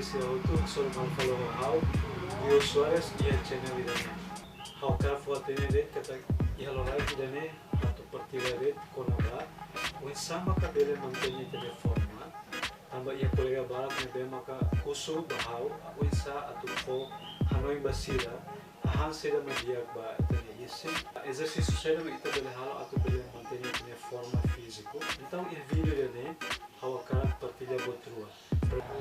esse outro só não falou how e os Soares e a China vidane how cara foi ter de kata e a loja vidane atau partida de konaba o sama cabelo mantém de forma também ia colega barat ne maka kusu bahau o isa atau ko hanoi basira a hansera media ba esse exercício sério ita bele halo atau bele mantém de forma físico então em vídeo de how cara partilha botrua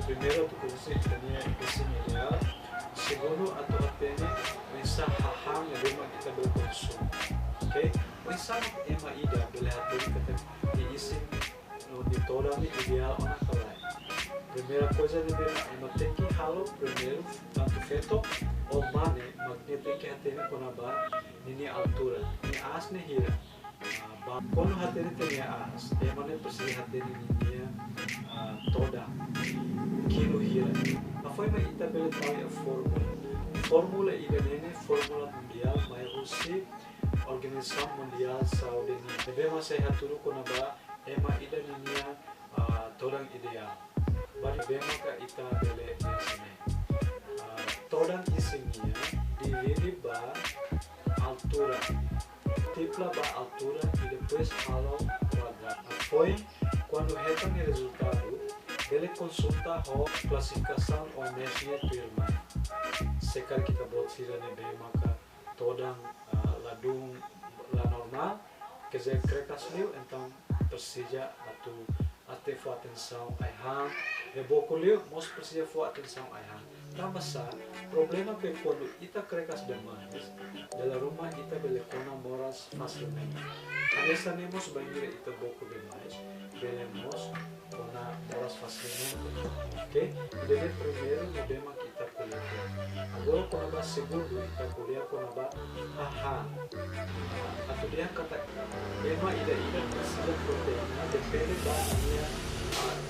primeiro tu conhece tinha esse ideal segundo a tua tene pensa hahang ya bema kita berkonsum ok pensa ema ida boleh hati kata diisi no di toda mi ideal ona kalai primeira coisa de bema ema tem que halo primeiro tanto feito ou mane magnet tem que hati com a bar nini altura ni as ne hira quando hati tem as ema ne precisa hati nini toda kilo hira foi uma tabela fórmula IDN fórmula mundial mas aussi organização mundial saúde devemos ser haturu konaba ema idania torang ideal bari devemos ka ita bele nesne torang isinya divide ba altura multipla ba altura e depois halo quadrado foi quando retorna o resultado ele consulta a classificação ou mesmo firma. Sekali kita buat sira nebe maka toda ladung la normal que já crekas liu então precisa atu até for atenção ai han e boco liu mos precisa for atenção ai han. Tambasa problema que quando ita crekas demais dela rumah ita bele kona moras facilmente. Alessa nemos banheira ita boco demais belemos kona moras facilmente, ok? E deve primeiro no bema que ita colher. Agora quando ba segundo ita colher quando ba aha. Atau dia kata bema ida precisa proteína depende da minha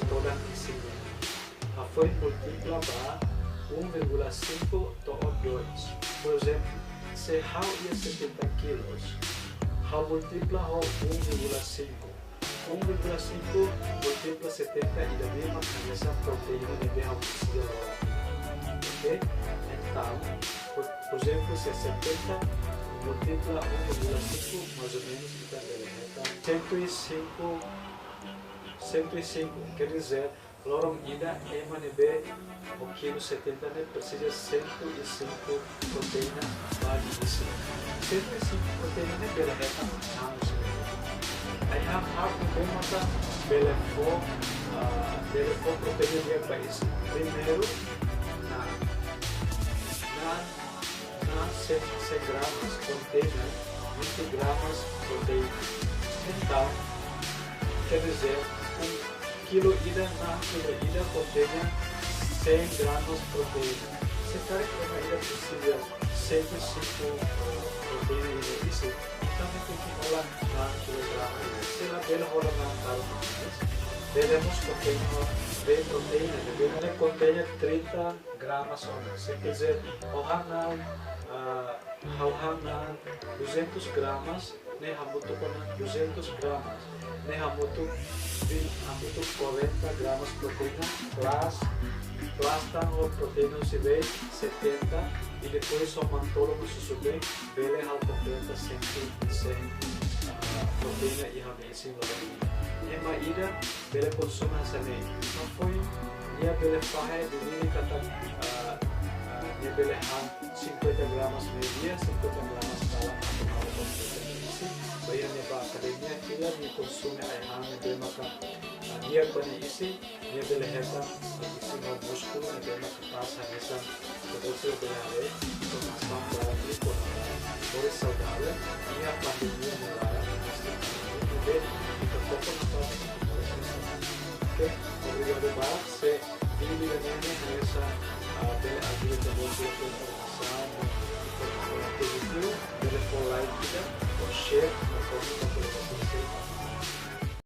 toda isinya. A foi múltipla ba 1,5 to 2. Por exemplo, se how ia 70 quilos, how multipla how 1,5. 1,5 multipla 70 e da mesma essa proteína de how precisa lá. Ok? Então, por exemplo, se 70 multipla 1,5, mais ou menos, kita deleta 105, quer dizer, lorong ida ema nebe o quilo 70 ne precisa 105 proteína bagi isi 105 proteína ne bela reta hangus ai ham bem mata bela fo proteína dia bagi isi primeiro na 100 gramas conteúdo 20 gramas proteína então quer dizer kilo ida na kilo ida contém 100 gramas de proteína. Se cara que uma ida precisa 105 proteína e isso, também tem que rolar na quilograma. Se ela dele rola na carboidratos, devemos contém proteína, devemos contém 30 gramas ou não. Se quiser, hauhana 200 gramas, ne hamutu com 200 gramas, ne hamutu 40 gramas de proteína plus tanto proteína se vê 70 e depois somando o se subir bele hal completa 100 proteína e hamesi no ema ida bele consuma sane não foi ia bele fahe de mini kata ia bele han 50 gramas media 50 gramas kala Bayan niya ba akademia kila ni konsume ay hangin din maka dia pani isi dia beleheta isi mo músculo ni dia makapasa nessa produção de are formação para ele por saudável e a pandemia na área e ver que o corpo não pode ok obrigado para se vive nessa bela ajuda de você informação positivo dele for like share na forma